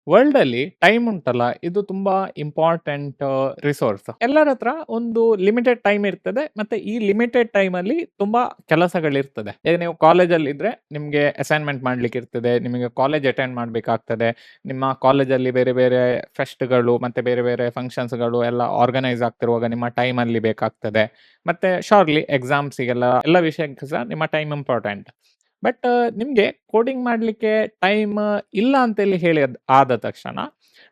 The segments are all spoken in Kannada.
ವರ್ಲ್ಡ್ ಅಲ್ಲಿ ಟೈಮ್ ಉಂಟಲ್ಲ, ಇದು ತುಂಬಾ ಇಂಪಾರ್ಟೆಂಟ್ ರಿಸೋರ್ಸ್. ಎಲ್ಲರ ಹತ್ರ ಒಂದು ಲಿಮಿಟೆಡ್ ಟೈಮ್ ಇರ್ತದೆ, ಮತ್ತೆ ಈ ಲಿಮಿಟೆಡ್ ಟೈಮ್ ಅಲ್ಲಿ ತುಂಬಾ ಕೆಲಸಗಳಿರ್ತದೆ. ಈಗ ನೀವು ಕಾಲೇಜಲ್ಲಿ ಇದ್ರೆ ನಿಮ್ಗೆ ಅಸೈನ್ಮೆಂಟ್ ಮಾಡ್ಲಿಕ್ಕೆ ಇರ್ತದೆ, ನಿಮಗೆ ಕಾಲೇಜ್ ಅಟೆಂಡ್ ಮಾಡ್ಬೇಕಾಗ್ತದೆ, ನಿಮ್ಮ ಕಾಲೇಜಲ್ಲಿ ಬೇರೆ ಬೇರೆ ಫೆಸ್ಟ್ಗಳು ಮತ್ತೆ ಬೇರೆ ಬೇರೆ ಫಂಕ್ಷನ್ಸ್ಗಳು ಎಲ್ಲ ಆರ್ಗನೈಸ್ ಆಗ್ತಿರುವಾಗ ನಿಮ್ಮ ಟೈಮ್ ಅಲ್ಲಿ ಬೇಕಾಗ್ತದೆ. ಮತ್ತೆ ಶಾರ್ಟ್ಲಿ ಎಕ್ಸಾಮ್ಸಿಗೆಲ್ಲ ಎಲ್ಲ ವಿಷಯಕ್ಕೆ ಸಹ ನಿಮ್ಮ ಟೈಮ್ ಇಂಪಾರ್ಟೆಂಟ್. ಬಟ್ ನಿಮಗೆ ಕೋಡಿಂಗ್ ಮಾಡಲಿಕ್ಕೆ ಟೈಮ್ ಇಲ್ಲ ಅಂತೇಳಿ ಹೇಳಿ ಆದ ತಕ್ಷಣ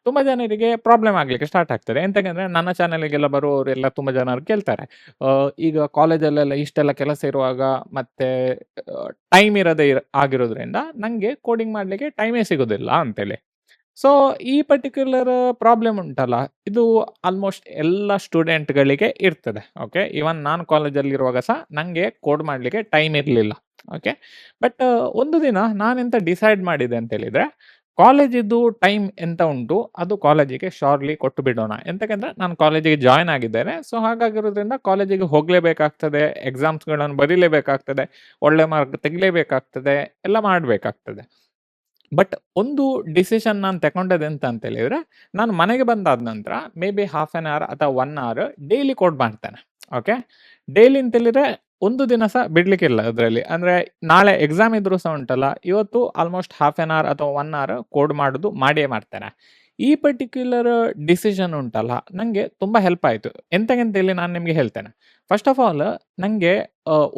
ತುಂಬ ಜನರಿಗೆ ಪ್ರಾಬ್ಲಮ್ ಆಗಲಿಕ್ಕೆ ಸ್ಟಾರ್ಟ್ ಆಗ್ತದೆ. ಎಂತಕ್ಕಂದ್ರೆ ನನ್ನ ಚಾನಲಿಗೆಲ್ಲ ಬರುವವರೆಲ್ಲ ತುಂಬ ಜನರು ಕೇಳ್ತಾರೆ, ಈಗ ಕಾಲೇಜಲ್ಲೆಲ್ಲ ಇಷ್ಟೆಲ್ಲ ಕೆಲಸ ಇರುವಾಗ ಮತ್ತೆ ಟೈಮ್ ಇರದೇ ಆಗಿರೋದ್ರಿಂದ ನನಗೆ ಕೋಡಿಂಗ್ ಮಾಡಲಿಕ್ಕೆ ಟೈಮೇ ಸಿಗೋದಿಲ್ಲ ಅಂತೇಳಿ. ಸೊ ಈ ಪರ್ಟಿಕ್ಯುಲರ್ ಪ್ರಾಬ್ಲಮ್ ಉಂಟಲ್ಲ, ಇದು ಆಲ್ಮೋಸ್ಟ್ ಎಲ್ಲ ಸ್ಟೂಡೆಂಟ್ಗಳಿಗೆ ಇರ್ತದೆ. ಓಕೆ, ಇವನ್ ನಾನು ಕಾಲೇಜಲ್ಲಿರುವಾಗ ಸಹ ನನಗೆ ಕೋಡ್ ಮಾಡಲಿಕ್ಕೆ ಟೈಮ್ ಇರಲಿಲ್ಲ. ಓಕೆ, ಬಟ್ ಒಂದು ದಿನ ನಾನೆಂತ ಡಿಸೈಡ್ ಮಾಡಿದೆ ಅಂತ ಹೇಳಿದ್ರೆ, ಕಾಲೇಜಿದ್ದು ಟೈಮ್ ಎಂತ ಉಂಟು ಅದು ಕಾಲೇಜಿಗೆ ಶಾರ್ಟ್ಲಿ ಕೊಟ್ಟು ಬಿಡೋಣ. ಎಂತಕ್ಕಂದ್ರೆ ನಾನು ಕಾಲೇಜಿಗೆ ಜಾಯ್ನ್ ಆಗಿದ್ದೇನೆ, ಸೊ ಹಾಗಾಗಿರೋದ್ರಿಂದ ಕಾಲೇಜಿಗೆ ಹೋಗಲೇಬೇಕಾಗ್ತದೆ, ಎಕ್ಸಾಮ್ಸ್ಗಳನ್ನು ಬರೀಲೇಬೇಕಾಗ್ತದೆ, ಒಳ್ಳೆ ಮಾರ್ಕ್ ತೆಗಿಲೇಬೇಕಾಗ್ತದೆ, ಎಲ್ಲ ಮಾಡಬೇಕಾಗ್ತದೆ. ಬಟ್ ಒಂದು ಡಿಸಿಷನ್ ನಾನು ತಗೊಂಡದ್ದು ಎಂತ ಅಂತ ಹೇಳಿದ್ರೆ, ನಾನು ಮನೆಗೆ ಬಂದಾದ ನಂತರ may be half an hour ಅಥವಾ 1 ಅವರ್ ಡೈಲಿ ಕೋಡ್ ಮಾಡ್ತೇನೆ. ಓಕೆ, ಡೈಲಿ ಅಂತ ಹೇಳಿದ್ರೆ ಒಂದು ದಿನ ಸಹ ಬಿಡ್ಲಿಕ್ಕಿಲ್ಲ ಅದರಲ್ಲಿ. ಅಂದರೆ ನಾಳೆ ಎಕ್ಸಾಮ್ ಇದ್ರೂ ಸಹ ಉಂಟಲ್ಲ, ಇವತ್ತು ಆಲ್ಮೋಸ್ಟ್ ಹಾಫ್ ಆನ್ ಅವರ್ ಅಥವಾ 1 ಅವರ್ ಕೋಡ್ ಮಾಡೋದು ಮಾಡಿಯೇ ಮಾಡ್ತೇನೆ. ಈ ಪರ್ಟಿಕ್ಯುಲರ್ ಡಿಸಿಷನ್ ಉಂಟಲ್ಲ, ನನಗೆ ತುಂಬ ಹೆಲ್ಪ್ ಆಯಿತು. ಎಂತಕ್ಕಂತೇಳಿ ನಾನು ನಿಮಗೆ ಹೇಳ್ತೇನೆ. ಫಸ್ಟ್ ಆಫ್ ಆಲ್ ನನಗೆ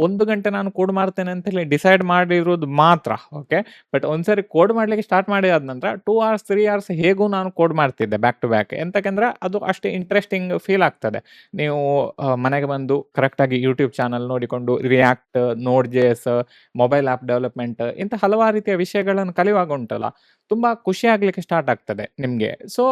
1 ಗಂಟೆ ನಾನು ಕೋಡ್ ಮಾಡ್ತೇನೆ ಅಂತ ಹೇಳಿ ಡಿಸೈಡ್ ಮಾಡಿರೋದು ಮಾತ್ರ. ಓಕೆ, ಬಟ್ ಒಂದ್ಸರಿ ಕೋಡ್ ಮಾಡ್ಲಿಕ್ಕೆ ಸ್ಟಾರ್ಟ್ ಮಾಡಿದಾದ ನಂತರ 2 ಅವರ್ಸ್ 3 ಅವರ್ಸ್ ಹೇಗೂ ನಾನು ಕೋಡ್ ಮಾಡ್ತಿದ್ದೆ ಬ್ಯಾಕ್ ಟು ಬ್ಯಾಕ್. ಎಂತಕ್ಕಂದ್ರೆ ಅದು ಅಷ್ಟೇ ಇಂಟ್ರೆಸ್ಟಿಂಗ್ ಫೀಲ್ ಆಗ್ತದೆ. ನೀವು ಮನೆಗೆ ಬಂದು ಕರೆಕ್ಟಾಗಿ ಯೂಟ್ಯೂಬ್ ಚಾನಲ್ ನೋಡಿಕೊಂಡು React, Node J S, mobile app development ಇಂಥ ಹಲವಾರು ರೀತಿಯ ವಿಷಯಗಳನ್ನು ಕಲಿಯುವಾಗ ಉಂಟಲ್ಲ, ತುಂಬ ಖುಷಿ ಆಗಲಿಕ್ಕೆ ಸ್ಟಾರ್ಟ್ ಆಗ್ತದೆ ನಿಮಗೆ. ಸೊ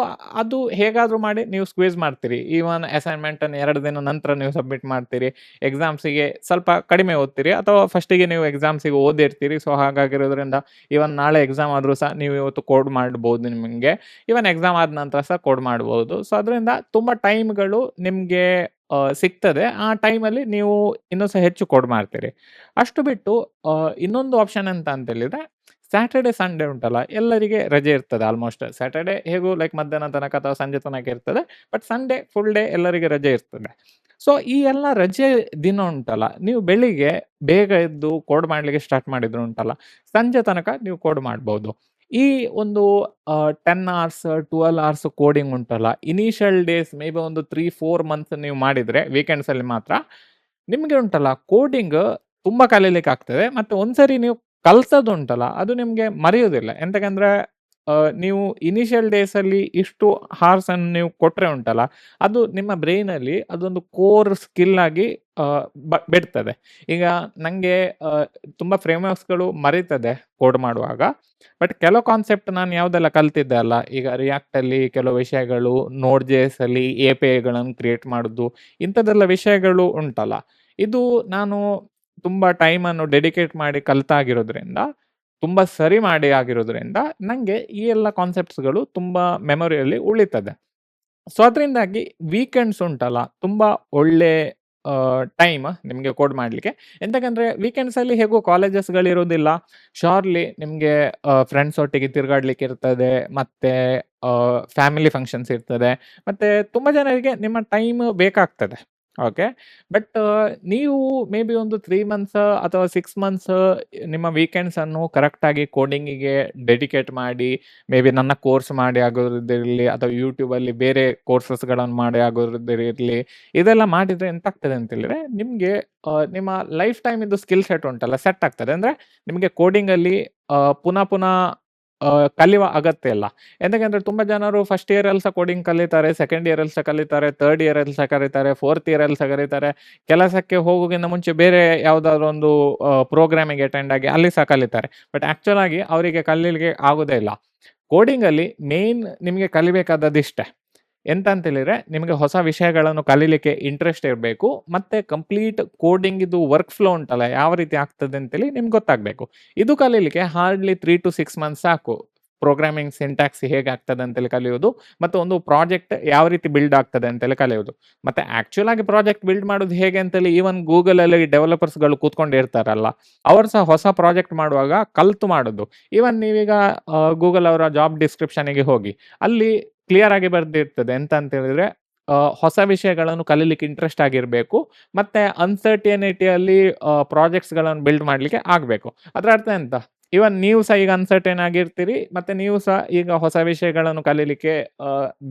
ಅದು ಹೇಗಾದರೂ ಮಾಡಿ ನೀವು ಸ್ಕ್ವೀಸ್ ಮಾಡ್ತೀರಿ. ಈವನ್ ಅಸೈನ್ಮೆಂಟನ್ನು 2 ದಿನ ನಂತರ ನೀವು ಸಬ್ಮಿಟ್ ಮಾಡ್ತೀರಿ. ಎಕ್ಸಾಮ್ಸಿಗೆ ಸ್ವಲ್ಪ ಕಡಿಮೆ ಓದ್ತೀರಿ, ಅಥವಾ ಫಸ್ಟಿಗೆ ನೀವು ಎಕ್ಸಾಮ್ಸಿಗೆ ಓದಿರ್ತೀರಿ. ಸೊ ಹಾಗಾಗಿರೋದ್ರಿಂದ ಇವನ್ ನಾಳೆ ಎಕ್ಸಾಮ್ ಆದರೂ ಸಹ ನೀವು ಇವತ್ತು ಕೋಡ್ ಮಾಡ್ಬೋದು ನಿಮಗೆ. ಇವನ್ ಎಕ್ಸಾಮ್ ಆದ ನಂತರ ಸಹ ಕೋಡ್ ಮಾಡ್ಬೋದು. ಸೊ ಅದರಿಂದ ತುಂಬ ಟೈಮ್ಗಳು ನಿಮಗೆ ಸಿಗ್ತದೆ. ಆ ಟೈಮಲ್ಲಿ ನೀವು ಇನ್ನೂ ಸಹ ಹೆಚ್ಚು ಕೋಡ್ ಮಾಡ್ತೀರಿ. ಅಷ್ಟು ಬಿಟ್ಟು ಇನ್ನೊಂದು ಆಪ್ಷನ್ ಎಂತ ಅಂತ ಹೇಳಿದ್ರೆ, ಸ್ಯಾಟರ್ಡೆ ಸಂಡೇ ಉಂಟಲ್ಲ, ಎಲ್ಲರಿಗೆ ರಜೆ ಇರ್ತದೆ ಆಲ್ಮೋಸ್ಟ್. ಸ್ಯಾಟರ್ಡೆ ಹೇಗೂ ಲೈಕ್ ಮಧ್ಯಾಹ್ನ ತನಕ ಅಥವಾ ಸಂಜೆ ತನಕ ಇರ್ತದೆ, ಬಟ್ ಸಂಡೇ ಫುಲ್ ಡೇ ಎಲ್ಲರಿಗೆ ರಜೆ ಇರ್ತದೆ. ಸೊ ಈ ಎಲ್ಲ ರಜೆ ದಿನ ಉಂಟಲ್ಲ, ನೀವು ಬೆಳಿಗ್ಗೆ ಬೇಗ ಎದ್ದು ಕೋಡ್ ಮಾಡಲಿಕ್ಕೆ ಸ್ಟಾರ್ಟ್ ಮಾಡಿದ್ರು ಉಂಟಲ್ಲ, ಸಂಜೆ ತನಕ ನೀವು ಕೋಡ್ ಮಾಡ್ಬೋದು. ಈ ಒಂದು 10 ಅವರ್ಸ್ 12 ಅವರ್ಸ್ ಕೋಡಿಂಗ್ ಉಂಟಲ್ಲ, ಇನಿಷಿಯಲ್ ಡೇಸ್ ಮೇ ಬಿ ಒಂದು 3-4 ಮಂತ್ಸ್ ನೀವು ಮಾಡಿದರೆ ವೀಕೆಂಡ್ಸಲ್ಲಿ ಮಾತ್ರ ನಿಮಗೆ ಉಂಟಲ್ಲ ಕೋಡಿಂಗ್ ತುಂಬ ಕಲೀಲಿಕ್ಕೆ ಆಗ್ತದೆ. ಮತ್ತು ಒಂದ್ಸರಿ ನೀವು ಕಲ್ತದುಂಟಲ್ಲ, ಅದು ನಿಮಗೆ ಮರೆಯೋದಿಲ್ಲ. ಎಂತಕ್ಕಂದ್ರೆ ನೀವು ಇನಿಷಿಯಲ್ ಡೇಸಲ್ಲಿ ಇಷ್ಟು ಹಾರ್ಸನ್ನು ನೀವು ಕೊಟ್ಟರೆ ಉಂಟಲ್ಲ, ಅದು ನಿಮ್ಮ ಬ್ರೈನಲ್ಲಿ ಅದೊಂದು ಕೋರ್ ಸ್ಕಿಲ್ ಆಗಿ ಬಿಡ್ತದೆ. ಈಗ ನನಗೆ ತುಂಬ ಫ್ರೇಮ್‌ವರ್ಕ್ಸ್‌ಗಳು ಮರೀತದೆ ಕೋಡ್ ಮಾಡುವಾಗ. ಬಟ್ ಕೆಲವು ಕಾನ್ಸೆಪ್ಟ್ ನಾನು ಯಾವುದೆಲ್ಲ ಕಲ್ತಿದ್ದೆ ಅಲ್ಲ, ಈಗ ರಿಯಾಕ್ಟಲ್ಲಿ ಕೆಲವು ವಿಷಯಗಳು, ನೋಡ್ ಜೆ.ಎಸ್ ಅಲ್ಲಿ ಎ.ಪಿ.ಐಗಳನ್ನು ಕ್ರಿಯೇಟ್ ಮಾಡೋದು, ಇಂಥದ್ದೆಲ್ಲ ವಿಷಯಗಳು ಉಂಟಲ್ಲ, ಇದು ನಾನು ತುಂಬ ಟೈಮನ್ನು ಡೆಡಿಕೇಟ್ ಮಾಡಿ ಕಲ್ತಾಗಿರೋದ್ರಿಂದ, ತುಂಬ ಸರಿ ಮಾಡಿ ಆಗಿರೋದ್ರಿಂದ ನನಗೆ ಈ ಎಲ್ಲ ಕಾನ್ಸೆಪ್ಟ್ಸ್‌ಗಳು ತುಂಬ ಮೆಮೊರಿಯಲ್ಲಿ ಉಳಿತದೆ. ಸೊ ಅದರಿಂದಾಗಿ ವೀಕೆಂಡ್ಸ್ ಉಂಟಲ್ಲ, ತುಂಬ ಒಳ್ಳೆ ಟೈಮ್ ನಿಮಗೆ ಕೋಡ್ ಮಾಡಲಿಕ್ಕೆ. ಎಂತಕ್ಕಂದ್ರೆ ವೀಕೆಂಡ್ಸಲ್ಲಿ ಹೇಗೂ ಕಾಲೇಜಸ್‌ಗಳಿರೋದಿಲ್ಲ. ಶ್ಯೋರ್ಲಿ ನಿಮಗೆ ಫ್ರೆಂಡ್ಸ್ ಒಟ್ಟಿಗೆ ತಿರುಗಾಡ್ಲಿಕ್ಕೆ ಇರ್ತದೆ, ಮತ್ತೆ ಫ್ಯಾಮಿಲಿ ಫಂಕ್ಷನ್ಸ್ ಇರ್ತದೆ, ಮತ್ತೆ ತುಂಬ ಜನರಿಗೆ ನಿಮ್ಮ ಟೈಮ್ ಬೇಕಾಗ್ತದೆ. ಓಕೆ, ಬಟ್ ನೀವು ಮೇ ಬಿ ಒಂದು 3 ಮಂತ್ಸ್ ಅಥವಾ 6 ಮಂತ್ಸ್ ನಿಮ್ಮ ವೀಕೆಂಡ್ಸನ್ನು ಕರೆಕ್ಟಾಗಿ ಕೋಡಿಂಗಿಗೆ ಡೆಡಿಕೇಟ್ ಮಾಡಿ, ಮೇ ಬಿ ನನ್ನ ಕೋರ್ಸ್ ಮಾಡಿ ಆಗೋದಿರಲಿ, ಅಥವಾ ಯೂಟ್ಯೂಬಲ್ಲಿ ಬೇರೆ ಕೋರ್ಸಸ್‌ಗಳನ್ನು ಮಾಡಿ ಆಗೋದಿರಲಿ, ಇದೆಲ್ಲ ಮಾಡಿದರೆ ಎಂತಾಗ್ತದೆ ಅಂತ ಹೇಳಿದ್ರೆ, ನಿಮಗೆ ನಿಮ್ಮ ಲೈಫ್ ಟೈಮ್ ಇದು ಸ್ಕಿಲ್ ಸೆಟ್ ಉಂಟಲ್ಲ ಸೆಟ್ ಆಗ್ತದೆ. ಅಂದರೆ ನಿಮಗೆ ಕೋಡಿಂಗಲ್ಲಿ ಪುನಃ ಪುನಃ ಕಲಿಯುವ ಅಗತ್ಯ ಇಲ್ಲ. ಎಂತಕ್ಕಂದ್ರೆ ತುಂಬ ಜನರು ಫಸ್ಟ್ ಇಯರಲ್ಲಿ ಸಹ ಕೋಡಿಂಗ್ ಕಲಿತಾರೆ, ಸೆಕೆಂಡ್ ಇಯರಲ್ಲಿ ಸಹ ಕಲಿತಾರೆ, ಥರ್ಡ್ ಇಯರಲ್ಲಿ ಸಹ ಕಲಿತಾರೆ, ಫೋರ್ತ್ ಇಯರಲ್ಲಿ ಸಹ ಕಲಿತಾರೆ. ಕೆಲಸಕ್ಕೆ ಹೋಗೋಕ್ಕಿಂತ ಮುಂಚೆ ಬೇರೆ ಯಾವುದಾದ್ರೂ ಒಂದು ಪ್ರೋಗ್ರಾಮಿಗೆ ಅಟೆಂಡ್ ಆಗಿ ಅಲ್ಲಿ ಸಹ ಕಲಿತಾರೆ. ಬಟ್ ಆ್ಯಕ್ಚುಲ್ ಆಗಿ ಅವರಿಗೆ ಕಲೀಲಿಕ್ಕೆ ಆಗೋದೇ ಇಲ್ಲ. ಕೋಡಿಂಗಲ್ಲಿ ಮೇನ್ ನಿಮಗೆ ಕಲಿಬೇಕಾದದ್ದಿಷ್ಟೇ. ಎಂತ ಅಂತ ಹೇಳಿದ್ರೆ, ನಿಮಗೆ ಹೊಸ ವಿಷಯಗಳನ್ನು ಕಲೀಲಿಕ್ಕೆ ಇಂಟ್ರೆಸ್ಟ್ ಇರಬೇಕು, ಮತ್ತೆ ಕಂಪ್ಲೀಟ್ ಕೋಡಿಂಗಿದು ವರ್ಕ್ ಫ್ಲೋ ಉಂಟಲ್ಲ ಯಾವ ರೀತಿ ಆಗ್ತದೆ ಅಂತೇಳಿ ನಿಮ್ಗೆ ಗೊತ್ತಾಗಬೇಕು. ಇದು ಕಲೀಲಿಕ್ಕೆ ಹಾರ್ಡ್ಲಿ 3 to 6 ಮಂತ್ಸ್ ಸಾಕು. ಪ್ರೋಗ್ರಾಮಿಂಗ್ ಸಿಂಟ್ಯಾಕ್ಸ್ ಹೇಗೆ ಆಗ್ತದೆ ಅಂತೇಳಿ ಕಲಿಯೋದು, ಮತ್ತು ಒಂದು ಪ್ರಾಜೆಕ್ಟ್ ಯಾವ ರೀತಿ ಬಿಲ್ಡ್ ಆಗ್ತದೆ ಅಂತೇಳಿ ಕಲಿಯೋದು. ಮತ್ತೆ ಆಕ್ಚುಲ್ ಆಗಿ ಪ್ರಾಜೆಕ್ಟ್ ಬಿಲ್ಡ್ ಮಾಡೋದು ಹೇಗೆ ಅಂತೇಳಿ ಈವನ್ ಗೂಗಲ್ ಅಲ್ಲಿ ಡೆವಲಪರ್ಸ್ಗಳು ಕೂತ್ಕೊಂಡಿರ್ತಾರಲ್ಲ, ಅವ್ರು ಸಹ ಹೊಸ ಪ್ರಾಜೆಕ್ಟ್ ಮಾಡುವಾಗ ಕಲ್ತು ಮಾಡೋದು. ಈವನ್ ನೀವೀಗ ಗೂಗಲ್ ಅವರ ಜಾಬ್ ಡಿಸ್ಕ್ರಿಪ್ಷನ್ಗೆ ಹೋಗಿ, ಅಲ್ಲಿ ಕ್ಲಿಯರ್ ಆಗಿ ಬರ್ದಿರ್ತದೆ ಎಂತ ಅಂತ ಹೇಳಿದ್ರೆ, ಹೊಸ ವಿಷಯಗಳನ್ನು ಕಲೀಲಿಕ್ಕೆ ಇಂಟ್ರೆಸ್ಟ್ ಆಗಿರಬೇಕು, ಮತ್ತೆ ಅನ್ಸರ್ಟೇನಿಟಿಯಲ್ಲಿ ಪ್ರಾಜೆಕ್ಟ್ಸ್ಗಳನ್ನು ಬಿಲ್ಡ್ ಮಾಡಲಿಕ್ಕೆ ಆಗಬೇಕು. ಅದರ ಅರ್ಥ ಎಂತ? ಇವನ್ ನೀವು ಸಹ ಈಗ ಅನ್ಸರ್ಟೈನ್ ಆಗಿರ್ತೀರಿ, ಮತ್ತೆ ನೀವು ಸಹ ಈಗ ಹೊಸ ವಿಷಯಗಳನ್ನು ಕಲೀಲಿಕ್ಕೆ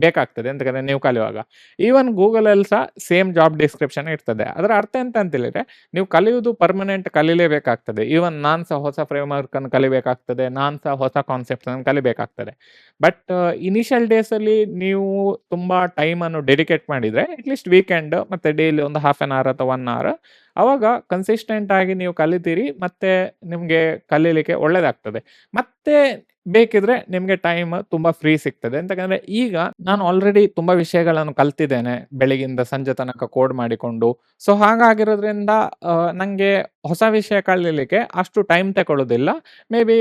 ಬೇಕಾಗ್ತದೆ ಎಂತಕಂದ್ರೆ ನೀವು ಕಲಿಯುವಾಗ. ಈವನ್ ಗೂಗಲಲ್ಲಿ ಸಹ ಸೇಮ್ ಜಾಬ್ ಡಿಸ್ಕ್ರಿಪ್ಷನ್ ಇರ್ತದೆ. ಅದರ ಅರ್ಥ ಎಂತ ಅಂತ ಹೇಳಿದ್ರೆ, ನೀವು ಕಲಿಯುವುದು ಪರ್ಮನೆಂಟ್ ಕಲೀಲೇಬೇಕಾಗ್ತದೆ. ಈವನ್ ನಾನು ಸಹ ಹೊಸ ಫ್ರೇಮ್‌ವರ್ಕ್ ಅನ್ನು ಕಲಿಬೇಕಾಗ್ತದೆ, ನಾನು ಸಹ ಹೊಸ ಕಾನ್ಸೆಪ್ಟ್ಸ್ ಅನ್ನು ಕಲಿಬೇಕಾಗ್ತದೆ. ಬಟ್ ಇನಿಷಿಯಲ್ ಡೇಸಲ್ಲಿ ನೀವು ತುಂಬಾ ಟೈಮ್ ಅನ್ನು ಡೆಡಿಕೇಟ್ ಮಾಡಿದ್ರೆ, ಅಟ್‌ಲೀಸ್ಟ್ ವೀಕೆಂಡ್ ಮತ್ತೆ ಡೈಲಿ ಒಂದು ಹಾಫ್ ಆನ್ ಅವರ್ ಅಥವಾ 1 ಅವರ್ ಅವಾಗ ಕನ್ಸಿಸ್ಟೆಂಟ್ ಆಗಿ ನೀವು ಕಲಿತೀರಿ, ಮತ್ತೆ ನಿಮ್ಗೆ ಕಲೀಲಿಕ್ಕೆ ಒಳ್ಳೆದಾಗ್ತದೆ. ಮತ್ತೆ ಬೇಕಿದ್ರೆ ನಿಮ್ಗೆ ಟೈಮ್ ತುಂಬಾ ಫ್ರೀ ಸಿಗ್ತದೆ. ಎಂತಕಂದ್ರೆ ಈಗ ನಾನು ಆಲ್ರೆಡಿ ತುಂಬಾ ವಿಷಯಗಳನ್ನು ಕಲ್ತಿದ್ದೇನೆ, ಬೆಳಗಿಂದ ಸಂಜೆ ತನಕ ಕೋಡ್ ಮಾಡಿಕೊಂಡು. ಸೊ ಹಾಗಾಗಿರೋದ್ರಿಂದ ನಂಗೆ ಹೊಸ ವಿಷಯ ಕಲೀಲಿಕ್ಕೆ ಅಷ್ಟು ಟೈಮ್ ತಗೊಳ್ಳೋದಿಲ್ಲ. ಮೇ ಬಿ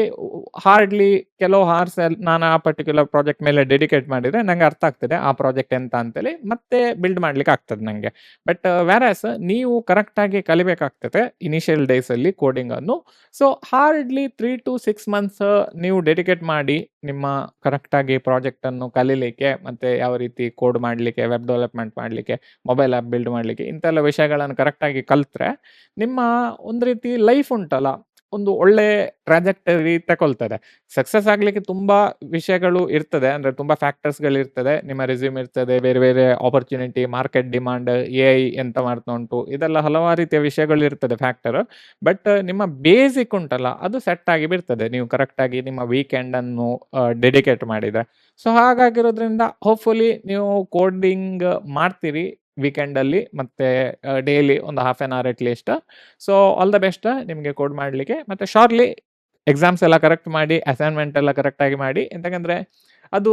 ಹಾರ್ಡ್ಲಿ ಕೆಲವು ಹಾರ್ಸ್ ನಾನು ಆ ಪರ್ಟಿಕ್ಯುಲರ್ ಪ್ರಾಜೆಕ್ಟ್ ಮೇಲೆ ಡೆಡಿಕೇಟ್ ಮಾಡಿದ್ರೆ ನಂಗೆ ಅರ್ಥ ಆಗ್ತದೆ ಆ ಪ್ರಾಜೆಕ್ಟ್ ಎಂತ ಅಂತೇಳಿ, ಮತ್ತೆ ಬಿಲ್ಡ್ ಮಾಡ್ಲಿಕ್ಕೆ ಆಗ್ತದೆ ನಂಗೆ. ಬಟ್ ವ್ಯಾರಸ್ ನೀವು ಕರೆಕ್ಟಾಗಿ ಕಲಿಬೇಕಾಗ್ತದೆ ಇನಿಷಿಯಲ್ ಡೇಸಲ್ಲಿ ಕೋಡಿಂಗನ್ನು. ಸೊ ಹಾರ್ಡ್ಲಿ 3 to 6 ಮಂತ್ಸ್ ನೀವು ಡೆಡಿಕೇಟ್ ಮಾಡಿ ನಿಮ್ಮ ಕರೆಕ್ಟಾಗಿ ಪ್ರಾಜೆಕ್ಟನ್ನು ಕಲೀಲಿಕ್ಕೆ, ಮತ್ತೆ ಯಾವ ರೀತಿ ಕೋಡ್ ಮಾಡಲಿಕ್ಕೆ, ವೆಬ್ ಡೆವಲಪ್ಮೆಂಟ್ ಮಾಡಲಿಕ್ಕೆ, ಮೊಬೈಲ್ ಆ್ಯಪ್ ಬಿಲ್ಡ್ ಮಾಡಲಿಕ್ಕೆ, ಇಂಥೆಲ್ಲ ವಿಷಯಗಳನ್ನು ಕರೆಕ್ಟಾಗಿ ಕಲ್ತ್ರೆ ನಿಮ್ಮ ಒಂದು ರೀತಿ ಲೈಫ್ ಉಂಟಲ್ಲ, ಒಂದು ಒಳ್ಳೆ ಟ್ರಾಜೆಕ್ಟರಿ ತಗೊಳ್ತದೆ. ಸಕ್ಸಸ್ ಆಗ್ಲಿಕ್ಕೆ ತುಂಬಾ ವಿಷಯಗಳು ಇರ್ತದೆ, ಅಂದ್ರೆ ತುಂಬಾ ಫ್ಯಾಕ್ಟರ್ಸ್‌ಗಳಿರ್ತದೆ. ನಿಮ್ಮ ರೆಸ್ಯೂಮ್ ಇರ್ತದೆ, ಬೇರೆ ಬೇರೆ ಆಪರ್ಚುನಿಟಿ, ಮಾರ್ಕೆಟ್ ಡಿಮಾಂಡ್, ಎಐ ಎಂತ ಮಾಡ್ತಾ ಉಂಟು, ಇದೆಲ್ಲ ಹಲವಾರು ರೀತಿಯ ವಿಷಯಗಳಿರ್ತದೆ ಫ್ಯಾಕ್ಟರ್. ಬಟ್ ನಿಮ್ಮ ಬೇಸಿಕ್ ಉಂಟಲ್ಲ, ಅದು ಸೆಟ್ ಆಗಿ ಬಿಡ್ತದೆ ನೀವು ಕರೆಕ್ಟಾಗಿ ನಿಮ್ಮ ವೀಕೆಂಡ್ ಅನ್ನು ಡೆಡಿಕೇಟ್ ಮಾಡಿದ್ರೆ. ಸೊ ಹಾಗಾಗಿರೋದ್ರಿಂದ ಹೋಪ್‌ಫುಲಿ ನೀವು ಕೋಡಿಂಗ್ ಮಾಡ್ತೀರಿ ವೀಕೆಂಡಲ್ಲಿ, ಮತ್ತೆ ಡೈಲಿ ಒಂದು half an hour at least. So all the best ನಿಮಗೆ ಕೋಡ್ ಮಾಡಲಿಕ್ಕೆ. ಮತ್ತೆ ಶ್ಯೂರ್ಲಿ ಎಕ್ಸಾಮ್ಸ್ ಎಲ್ಲ ಕರೆಕ್ಟ್ ಮಾಡಿ, ಅಸೈನ್‌ಮೆಂಟ್ ಎಲ್ಲ ಕರೆಕ್ಟಾಗಿ ಮಾಡಿ. ಎಂತಕಂದ್ರೆ ಅದು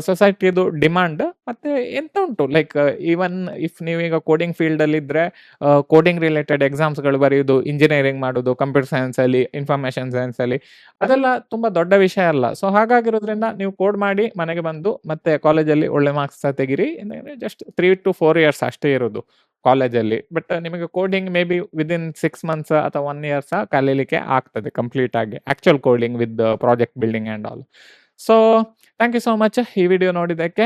ಸೊಸೈಟಿದು ಡಿಮಾಂಡ್. ಮತ್ತೆ ಎಂತ ಉಂಟು ಲೈಕ್ ಈವನ್ ಇಫ್ ನೀವೀಗ ಕೋಡಿಂಗ್ ಫೀಲ್ಡಲ್ಲಿದ್ದರೆ, ಕೋಡಿಂಗ್ ರಿಲೇಟೆಡ್ ಎಕ್ಸಾಮ್ಸ್‌ಗಳು ಬರೆಯುವುದು, ಇಂಜಿನಿಯರಿಂಗ್ ಮಾಡೋದು, ಕಂಪ್ಯೂಟರ್ ಸೈನ್ಸಲ್ಲಿ, ಇನ್ಫಾರ್ಮೇಷನ್ ಸೈನ್ಸಲ್ಲಿ, ಅದೆಲ್ಲ ತುಂಬಾ ದೊಡ್ಡ ವಿಷಯ ಅಲ್ಲ. ಸೊ ಹಾಗಾಗಿರೋದ್ರಿಂದ ನೀವು ಕೋಡ್ ಮಾಡಿ ಮನೆಗೆ ಬಂದು ಮತ್ತೆ ಕಾಲೇಜಲ್ಲಿ ಒಳ್ಳೆ ಮಾರ್ಕ್ಸ್ ಸಹ ತೆಗೀರಿ. ಎಂತಂದ್ರೆ ಜಸ್ಟ್ 3 to 4 ಇಯರ್ಸ್ ಅಷ್ಟೇ ಇರೋದು ಕಾಲೇಜಲ್ಲಿ. ಬಟ್ ನಿಮಗೆ coding may be within 6 months ಅಥವಾ 1 ಇಯರ್ ಸಹ ಕಲೀಲಿಕ್ಕೆ ಆಗ್ತದೆ ಕಂಪ್ಲೀಟ್ ಆಗಿ. Actual coding with project building and all. So thank you so much ಈ ವಿಡಿಯೋ ನೋಡಿದ್ದಕ್ಕೆ.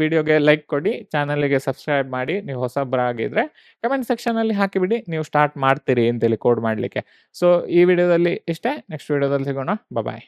ವಿಡಿಯೋಗೆ ಲೈಕ್ ಕೊಡಿ, ಚಾನಲ್‌ಗೆ ಸಬ್ಸ್ಕ್ರೈಬ್ ಮಾಡಿ. ನೀವು ಹೊಸಬರಾಗಿದ್ರೆ ಕಮೆಂಟ್ ಸೆಕ್ಷನಲ್ಲಿ ಹಾಕಿಬಿಡಿ ನೀವು ಸ್ಟಾರ್ಟ್ ಮಾಡ್ತೀರಿ ಅಂತೇಳಿ ಕೋಡ್ ಮಾಡಲಿಕ್ಕೆ. ಸೊ ಈ ವಿಡಿಯೋದಲ್ಲಿ ಇಷ್ಟೇ. ನೆಕ್ಸ್ಟ್ ವಿಡಿಯೋದಲ್ಲಿ ಸಿಗೋಣ. ಬಾಯ್.